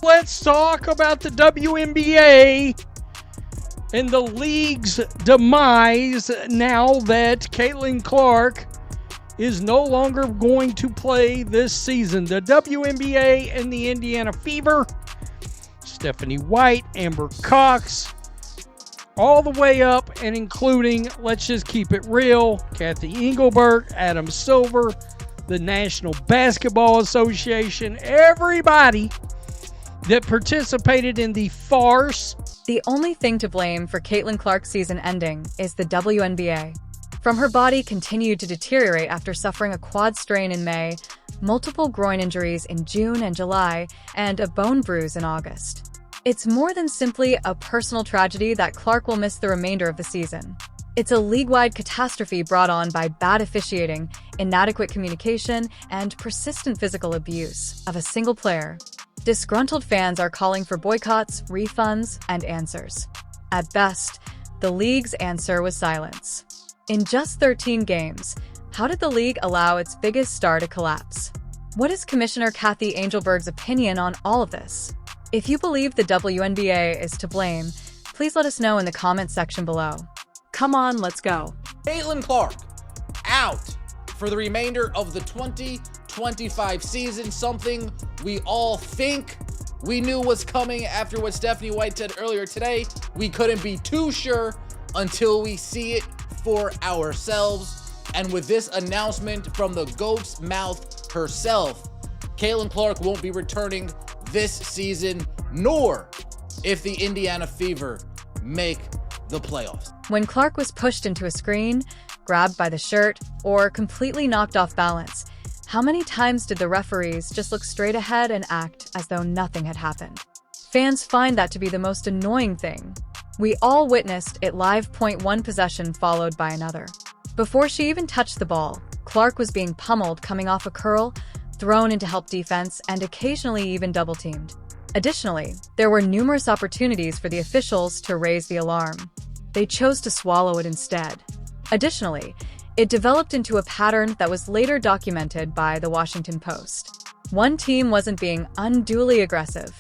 Let's talk about the WNBA and the league's demise now that Caitlin Clark is no longer going to play this season. The WNBA and the Indiana Fever, Stephanie White, Amber Cox, all the way up and including, let's just keep it real, Kathy Engelbert, Adam Silver, the National Basketball Association, everybody that participated in the farce. The only thing to blame for Caitlin Clark's season ending is the WNBA. Her body continued to deteriorate after suffering a quad strain in May, multiple groin injuries in June and July, and a bone bruise in August. It's more than simply a personal tragedy that Clark will miss the remainder of the season. It's a league-wide catastrophe brought on by bad officiating, inadequate communication, and persistent physical abuse of a single player. Disgruntled fans are calling for boycotts, refunds, and answers. At best, the league's answer was silence. In just 13 games, how did the league allow its biggest star to collapse? What is Commissioner Kathy Engelbert's opinion on all of this? If you believe the WNBA is to blame, please let us know in the comments section below. Come on, let's go. Caitlin Clark out for the remainder of the 2025 season, something we all think we knew was coming after what Stephanie White said earlier today. We couldn't be too sure until we see it for ourselves. And with this announcement from the GOAT's mouth herself, Caitlin Clark won't be returning this season, nor if the Indiana Fever make the playoffs. When Clark was pushed into a screen, grabbed by the shirt, or completely knocked off balance, how many times did the referees just look straight ahead and act as though nothing had happened? Fans find that to be the most annoying thing. We all witnessed it live. One possession followed by another. Before she even touched the ball, Clark was being pummeled coming off a curl, thrown into help defense, and occasionally even double-teamed. Additionally, there were numerous opportunities for the officials to raise the alarm. They chose to swallow it instead. Additionally, it developed into a pattern that was later documented by the Washington Post. One team wasn't being unduly aggressive.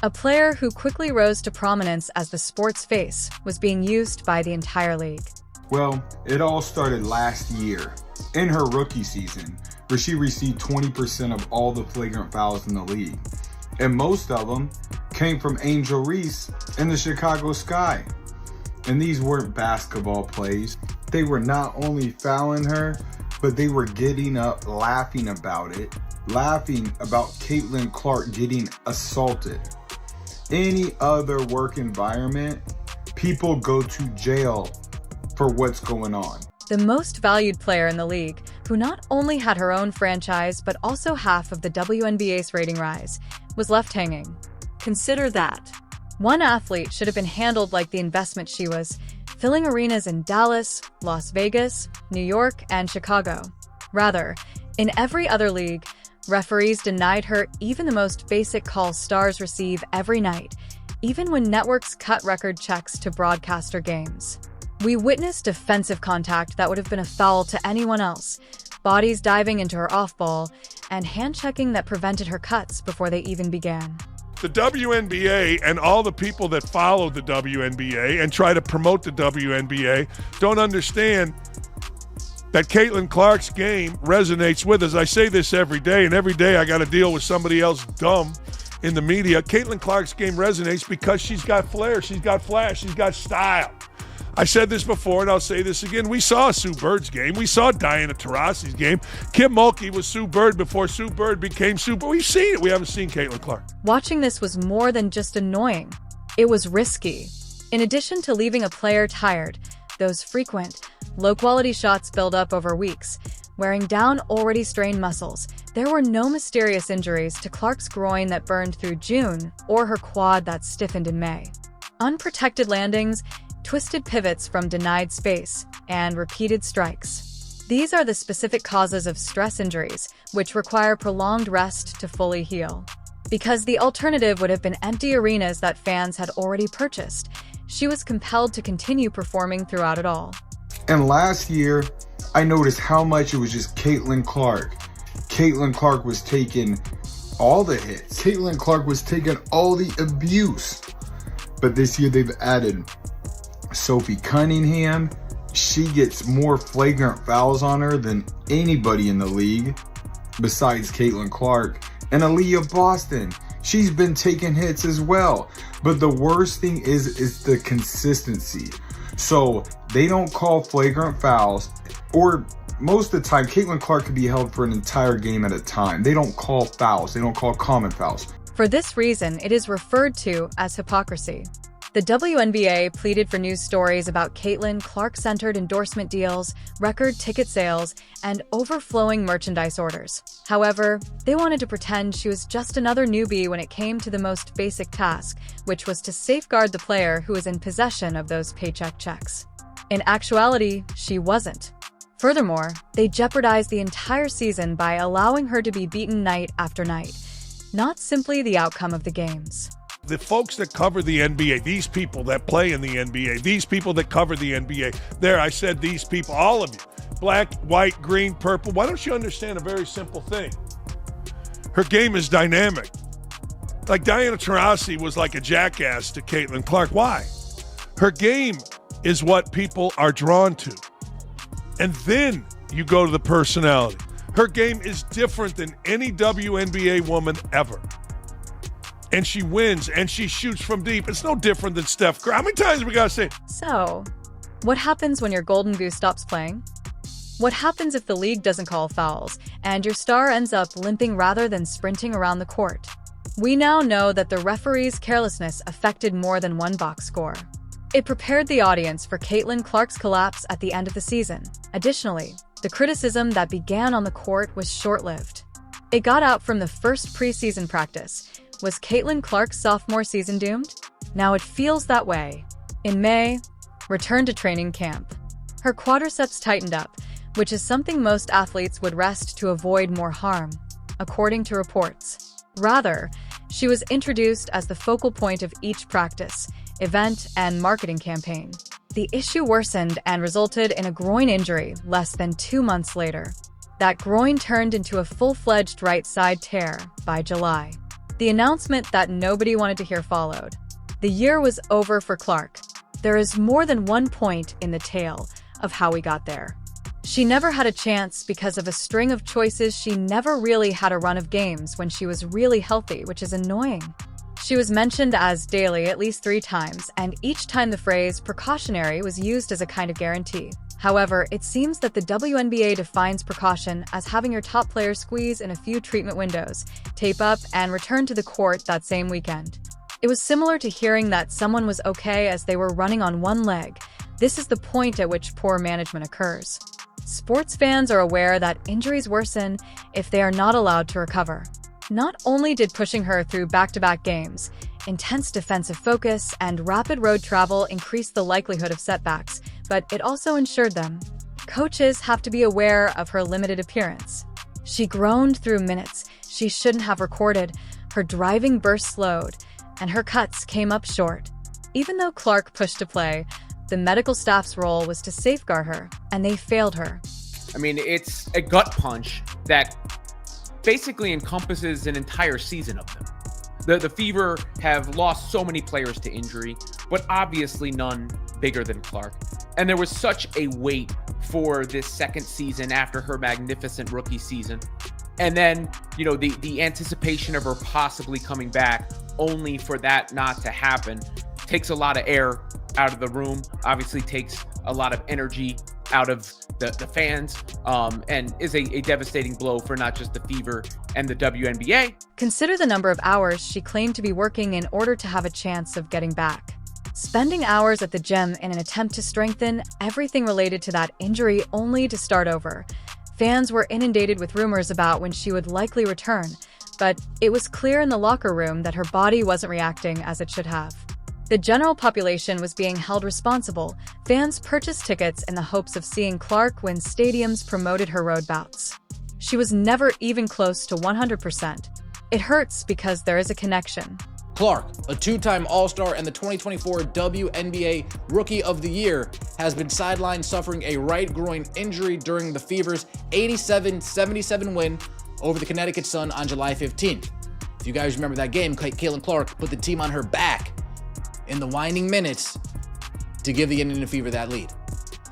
A player who quickly rose to prominence as the sport's face was being used by the entire league. Well, it all started last year, in her rookie season, where she received 20% of all the flagrant fouls in the league. And most of them came from Angel Reese in the Chicago Sky. And these weren't basketball plays. They were not only fouling her, but they were getting up, laughing about it, laughing about Caitlin Clark getting assaulted. Any other work environment, people go to jail for what's going on. The most valued player in the league, who not only had her own franchise but also half of the WNBA's rating rise, was left hanging. Consider that. One athlete should have been handled like the investment she was, filling arenas in Dallas, Las Vegas, New York, and Chicago. Rather, in every other league, referees denied her even the most basic calls stars receive every night, even when networks cut record checks to broadcast her games. We witnessed defensive contact that would have been a foul to anyone else, bodies diving into her off-ball, and hand-checking that prevented her cuts before they even began. The WNBA and all the people that follow the WNBA and try to promote the WNBA don't understand that Caitlin Clark's game resonates with us. I say this every day, and every day I got to deal with somebody else dumb in the media. Caitlin Clark's game resonates because she's got flair, she's got flash, she's got style. I said this before, and I'll say this again. We saw Sue Bird's game. We saw Diana Taurasi's game. Kim Mulkey was Sue Bird before Sue Bird became Sue Bird. We've seen it. We haven't seen Caitlin Clark. Watching this was more than just annoying. It was risky. In addition to leaving a player tired, those frequent, low-quality shots build up over weeks, wearing down already strained muscles. There were no mysterious injuries to Clark's groin that burned through June or her quad that stiffened in May. Unprotected landings, twisted pivots from denied space, and repeated strikes. These are the specific causes of stress injuries, which require prolonged rest to fully heal. Because the alternative would have been empty arenas that fans had already purchased, she was compelled to continue performing throughout it all. And last year, I noticed how much it was just Caitlin Clark. Caitlin Clark was taking all the hits. Caitlin Clark was taking all the abuse. But this year they've added Sophie Cunningham. She gets more flagrant fouls on her than anybody in the league besides Caitlin Clark. And Aaliyah Boston, she's been taking hits as well. But the worst thing is the consistency. So they don't call flagrant fouls, or most of the time, Caitlin Clark could be held for an entire game at a time. They don't call fouls. They don't call common fouls. For this reason, it is referred to as hypocrisy. The WNBA pleaded for news stories about Caitlin Clark-centered endorsement deals, record ticket sales, and overflowing merchandise orders. However, they wanted to pretend she was just another newbie when it came to the most basic task, which was to safeguard the player who was in possession of those paycheck checks. In actuality, she wasn't. Furthermore, they jeopardized the entire season by allowing her to be beaten night after night, not simply the outcome of the games. The folks that cover the NBA, these people that play in the NBA, these people that cover the NBA, there, I said these people, all of you, black, white, green, purple, why don't you understand a very simple thing? Her game is dynamic. Like Diana Taurasi was like a jackass to Caitlin Clark. Why? Her game is what people are drawn to. And then you go to the personality. Her game is different than any WNBA woman ever. And she wins, and she shoots from deep. It's no different than Steph Curry. How many times we got to say? So, what happens when your golden goose stops playing? What happens if the league doesn't call fouls, and your star ends up limping rather than sprinting around the court? We now know that the referee's carelessness affected more than one box score. It prepared the audience for Caitlin Clark's collapse at the end of the season. Additionally, the criticism that began on the court was short-lived. It got out from the first preseason practice. Was Caitlin Clark's sophomore season doomed? Now it feels that way. In May, return to training camp. Her quadriceps tightened up, which is something most athletes would rest to avoid more harm, according to reports. Rather, she was introduced as the focal point of each practice, event, and marketing campaign. The issue worsened and resulted in a groin injury less than 2 months later. That groin turned into a full-fledged right side tear by July. The announcement that nobody wanted to hear followed. The year was over for Clark. There is more than one point in the tale of how we got there. She never had a chance because of a string of choices. She never really had a run of games when she was really healthy, which is annoying. She was mentioned as daily at least 3 times, and each time the phrase precautionary was used as a kind of guarantee. However, it seems that the WNBA defines precaution as having your top player squeeze in a few treatment windows, tape up, and return to the court that same weekend. It was similar to hearing that someone was okay as they were running on one leg. This is the point at which poor management occurs. Sports fans are aware that injuries worsen if they are not allowed to recover. Not only did pushing her through back-to-back games, intense defensive focus and rapid road travel increase the likelihood of setbacks, but it also ensured them. Coaches have to be aware of her limited appearance. She groaned through minutes she shouldn't have recorded, her driving burst slowed, and her cuts came up short. Even though Clark pushed to play, the medical staff's role was to safeguard her, and they failed her. I mean, it's a gut punch that basically encompasses an entire season of them. The Fever have lost so many players to injury, but obviously none bigger than Clark. And there was such a wait for this second season after her magnificent rookie season. And then, you know, the anticipation of her possibly coming back, only for that not to happen, takes a lot of air out of the room, obviously takes a lot of energy out of the fans, and is a devastating blow for not just the Fever and the WNBA. Consider the number of hours she claimed to be working in order to have a chance of getting back. Spending hours at the gym in an attempt to strengthen everything related to that injury only to start over. Fans were inundated with rumors about when she would likely return, but it was clear in the locker room that her body wasn't reacting as it should have. The general population was being held responsible. Fans purchased tickets in the hopes of seeing Clark when stadiums promoted her road bouts. She was never even close to 100%. It hurts because there is a connection. Clark, a 2-time All-Star and the 2024 WNBA Rookie of the Year, has been sidelined suffering a right groin injury during the Fever's 87-77 win over the Connecticut Sun on July 15th. If you guys remember that game, Caitlin Clark put the team on her back in the winding minutes to give the Indiana Fever that lead.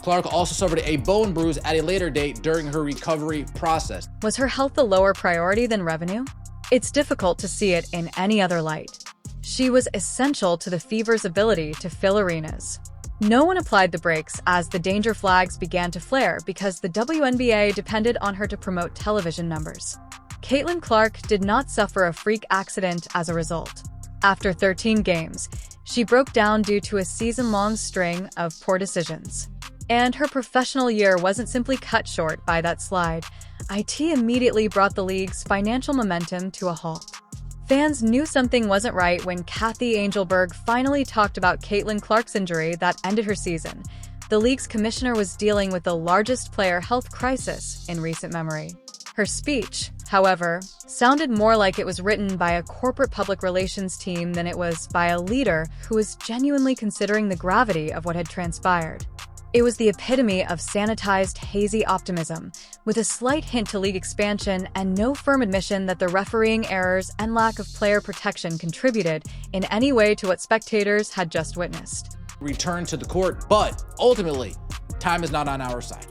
Clark also suffered a bone bruise at a later date during her recovery process. Was her health a lower priority than revenue? It's difficult to see it in any other light. She was essential to the Fever's ability to fill arenas. No one applied the brakes as the danger flags began to flare because the WNBA depended on her to promote television numbers. Caitlin Clark did not suffer a freak accident as a result. After 13 games, she broke down due to a season-long string of poor decisions. And her professional year wasn't simply cut short by that slide. IT immediately brought the league's financial momentum to a halt. Fans knew something wasn't right when Kathy Angelberg finally talked about Caitlin Clark's injury that ended her season. The league's commissioner was dealing with the largest player health crisis in recent memory. Her speech, however, sounded more like it was written by a corporate public relations team than it was by a leader who was genuinely considering the gravity of what had transpired. It was the epitome of sanitized, hazy optimism, with a slight hint to league expansion and no firm admission that the refereeing errors and lack of player protection contributed in any way to what spectators had just witnessed. Return to the court, but ultimately, time is not on our side,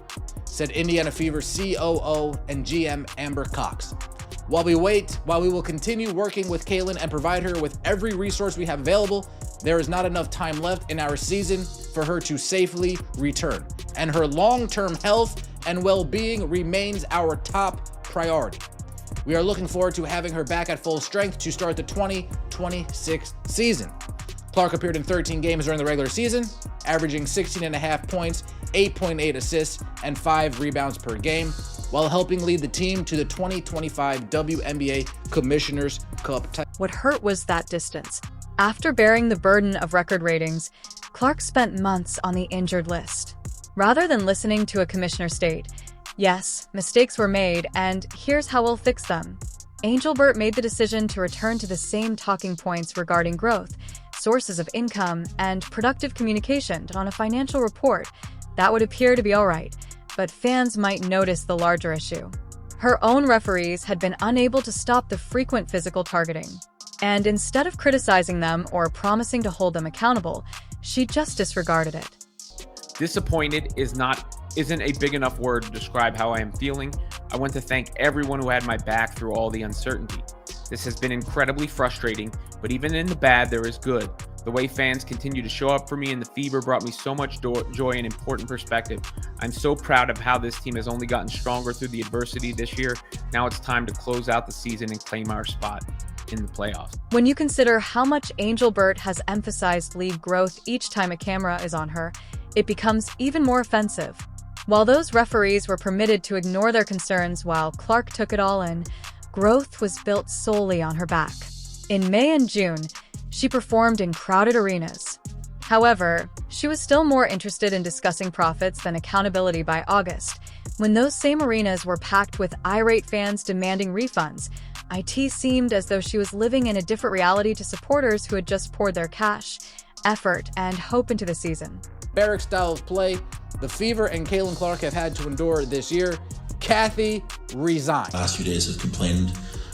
said Indiana Fever COO and GM Amber Cox. While we will continue working with Caitlin and provide her with every resource we have available, there is not enough time left in our season for her to safely return, and her long-term health and well-being remains our top priority. We are looking forward to having her back at full strength to start the 2026 season. Clark appeared in 13 games during the regular season, averaging 16.5 points, 8.8 assists, and 5 rebounds per game, while helping lead the team to the 2025 WNBA Commissioner's Cup title. What hurt was that distance. After bearing the burden of record ratings, Clark spent months on the injured list. Rather than listening to a commissioner state, "Yes, mistakes were made, and here's how we'll fix them," Angelbert made the decision to return to the same talking points regarding growth, sources of income, and productive communication on a financial report that would appear to be all right, but fans might notice the larger issue. Her own referees had been unable to stop the frequent physical targeting. And instead of criticizing them or promising to hold them accountable, she just disregarded it. Disappointed isn't a big enough word to describe how I am feeling. I want to thank everyone who had my back through all the uncertainty. This has been incredibly frustrating, but even in the bad, there is good. The way fans continue to show up for me in the Fever brought me so much joy and important perspective. I'm so proud of how this team has only gotten stronger through the adversity this year. Now it's time to close out the season and claim our spot in the playoffs. When you consider how much Angelbert has emphasized league growth each time a camera is on her, it becomes even more offensive. While those referees were permitted to ignore their concerns while Clark took it all in, growth was built solely on her back. In May and June, she performed in crowded arenas. However, she was still more interested in discussing profits than accountability by August, when those same arenas were packed with irate fans demanding refunds. IT seemed as though she was living in a different reality to supporters who had just poured their cash, effort, and hope into the season. Barrack style of play the Fever and Caitlin Clark have had to endure this year. Kathy resigned. Last few days have complained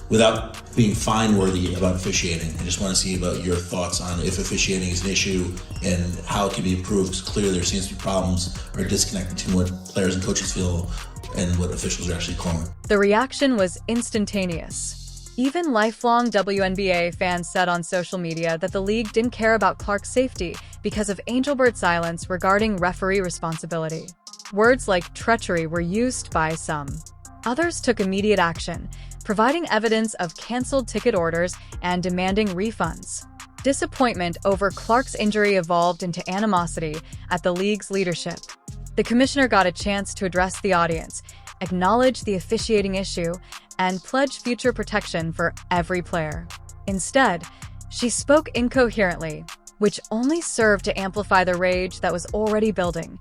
without being fine-worthy about officiating. I just want to see about your thoughts on if officiating is an issue and how it can be improved. Because clearly there seems to be problems or disconnect between what players and coaches feel and what officials are actually calling. The reaction was instantaneous. Even lifelong WNBA fans said on social media that the league didn't care about Clark's safety because of Angelbert's silence regarding referee responsibility. Words like treachery were used by some. Others took immediate action, providing evidence of canceled ticket orders and demanding refunds. Disappointment over Clark's injury evolved into animosity at the league's leadership. The commissioner got a chance to address the audience, acknowledge the officiating issue, and pledge future protection for every player. Instead, she spoke incoherently, which only served to amplify the rage that was already building.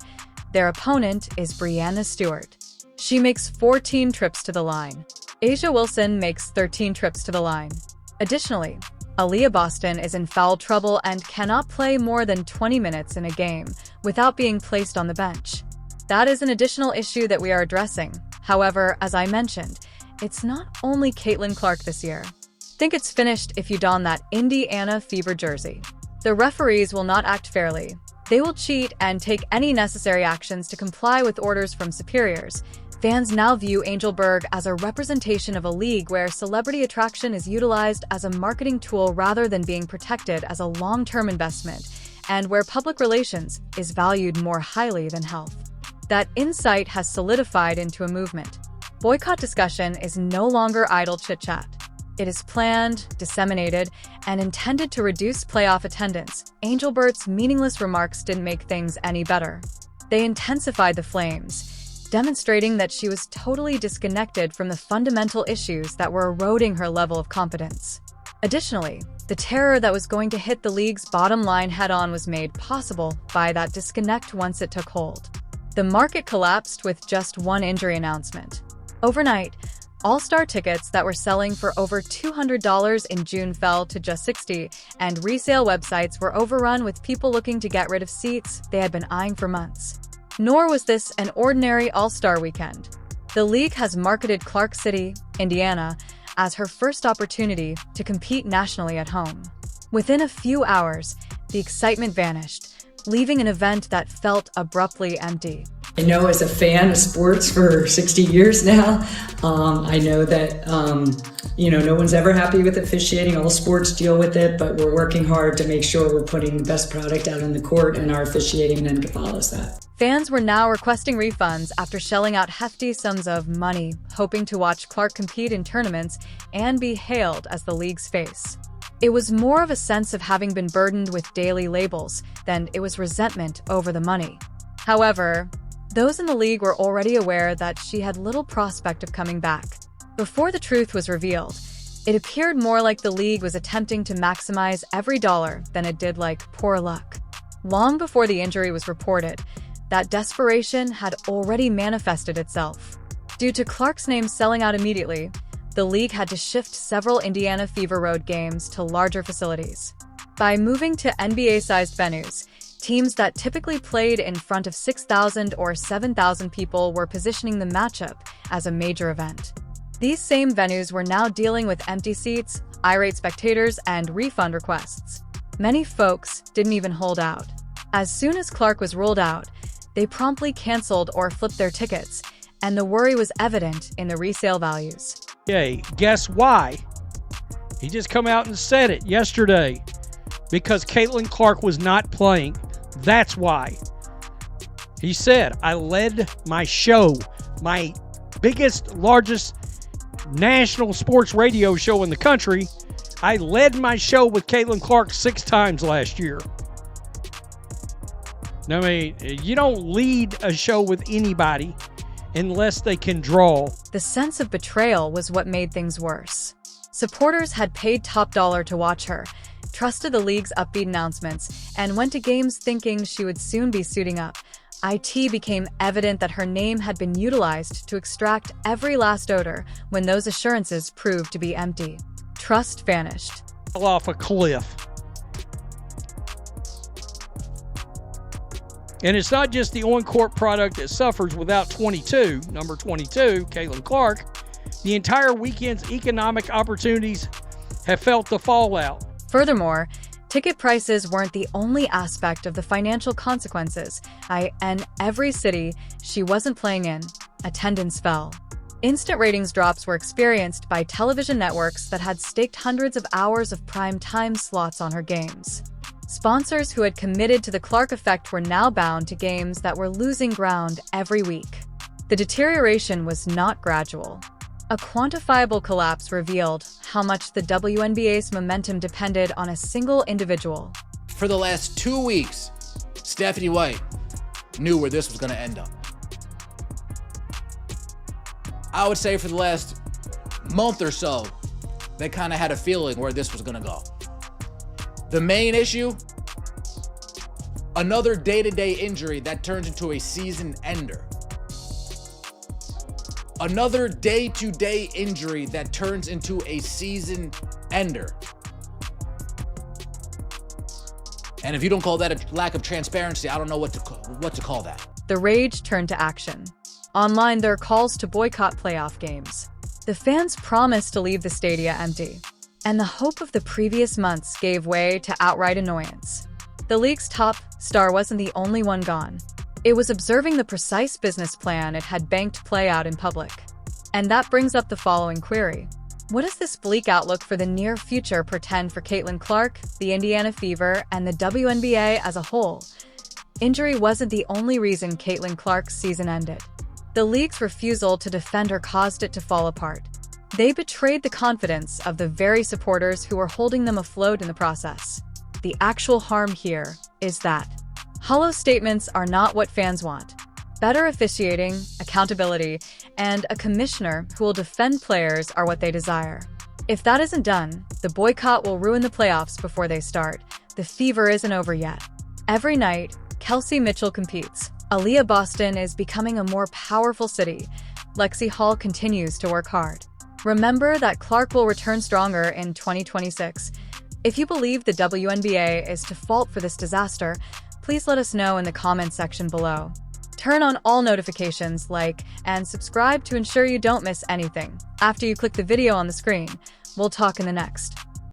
Their opponent is Breanna Stewart. She makes 14 trips to the line. Asia Wilson makes 13 trips to the line. Additionally, Aaliyah Boston is in foul trouble and cannot play more than 20 minutes in a game without being placed on the bench. That is an additional issue that we are addressing. However, as I mentioned, it's not only Caitlin Clark this year. Think it's finished if you don that Indiana Fever jersey. The referees will not act fairly. They will cheat and take any necessary actions to comply with orders from superiors. Fans now view Angel Berg as a representation of a league where celebrity attraction is utilized as a marketing tool rather than being protected as a long-term investment, and where public relations is valued more highly than health. That insight has solidified into a movement. Boycott discussion is no longer idle chit-chat. It is planned, disseminated, and intended to reduce playoff attendance. Angel Berg's meaningless remarks didn't make things any better. They intensified the flames, demonstrating that she was totally disconnected from the fundamental issues that were eroding her level of competence. Additionally, the terror that was going to hit the league's bottom line head-on was made possible by that disconnect once it took hold. The market collapsed with just one injury announcement. Overnight, All-Star tickets that were selling for over $200 in June fell to just $60, and resale websites were overrun with people looking to get rid of seats they had been eyeing for months. Nor was this an ordinary All-Star weekend. The league has marketed Clark City, Indiana, as her first opportunity to compete nationally at home. Within a few hours, the excitement vanished, leaving an event that felt abruptly empty. I know as a fan of sports for 60 years now, I know that, no one's ever happy with officiating. All sports deal with it, but we're working hard to make sure we're putting the best product out on the court, and our officiating then follows that. Fans were now requesting refunds after shelling out hefty sums of money, hoping to watch Clark compete in tournaments and be hailed as the league's face. It was more of a sense of having been burdened with daily labels than it was resentment over the money. However, those in the league were already aware that she had little prospect of coming back. Before the truth was revealed, it appeared more like the league was attempting to maximize every dollar than it did like poor luck. Long before the injury was reported, that desperation had already manifested itself. Due to Clark's name selling out immediately, the league had to shift several Indiana Fever Road games to larger facilities. By moving to NBA-sized venues, teams that typically played in front of 6,000 or 7,000 people were positioning the matchup as a major event. These same venues were now dealing with empty seats, irate spectators, and refund requests. Many folks didn't even hold out. As soon as Clark was ruled out, they promptly canceled or flipped their tickets, and the worry was evident in the resale values. Okay, guess why? He just come out and said it yesterday. Because Caitlin Clark was not playing. That's why. He said, I led my show, my biggest, largest national sports radio show in the country. I led my show with Caitlin Clark 6 times last year. I mean, you don't lead a show with anybody unless they can draw. The sense of betrayal was what made things worse. Supporters had paid top dollar to watch her, trusted the league's upbeat announcements, and went to games thinking she would soon be suiting up. It became evident that her name had been utilized to extract every last odor when those assurances proved to be empty. Trust vanished. Fell off a cliff. And it's not just the on-court product that suffers without number 22, Caitlin Clark. The entire weekend's economic opportunities have felt the fallout. Furthermore, ticket prices weren't the only aspect of the financial consequences. In every city she wasn't playing in, attendance fell. Instant ratings drops were experienced by television networks that had staked hundreds of hours of prime time slots on her games. Sponsors who had committed to the Clark effect were now bound to games that were losing ground every week. The deterioration was not gradual. A quantifiable collapse revealed how much the WNBA's momentum depended on a single individual. For the last 2 weeks, Stephanie White knew where this was going to end up. I would say for the last month or so, they kind of had a feeling where this was going to go. The main issue, another day-to-day injury that turns into a season ender. Another day-to-day injury that turns into a season ender. And if you don't call that a lack of transparency, I don't know what to call that. The rage turned to action. Online, there are calls to boycott playoff games. The fans promised to leave the stadia empty. and the hope of the previous months gave way to outright annoyance. The league's top star wasn't the only one gone. It was observing the precise business plan it had banked play out in public. And that brings up the following query. What does this bleak outlook for the near future portend for Caitlin Clark, the Indiana Fever, and the WNBA as a whole? Injury wasn't the only reason Caitlin Clark's season ended. The league's refusal to defend her caused it to fall apart. They betrayed the confidence of the very supporters who were holding them afloat in the process. The actual harm here is that hollow statements are not what fans want. Better officiating, accountability, and a commissioner who will defend players are what they desire. If that isn't done, the boycott will ruin the playoffs before they start. The fever isn't over yet. Every night, Kelsey Mitchell competes. Aaliyah Boston is becoming a more powerful city. Lexi Hall continues to work hard. Remember that Clark will return stronger in 2026. If you believe the WNBA is to fault for this disaster, please let us know in the comments section below. Turn on all notifications, like, and subscribe to ensure you don't miss anything. After you click the video on the screen, we'll talk in the next.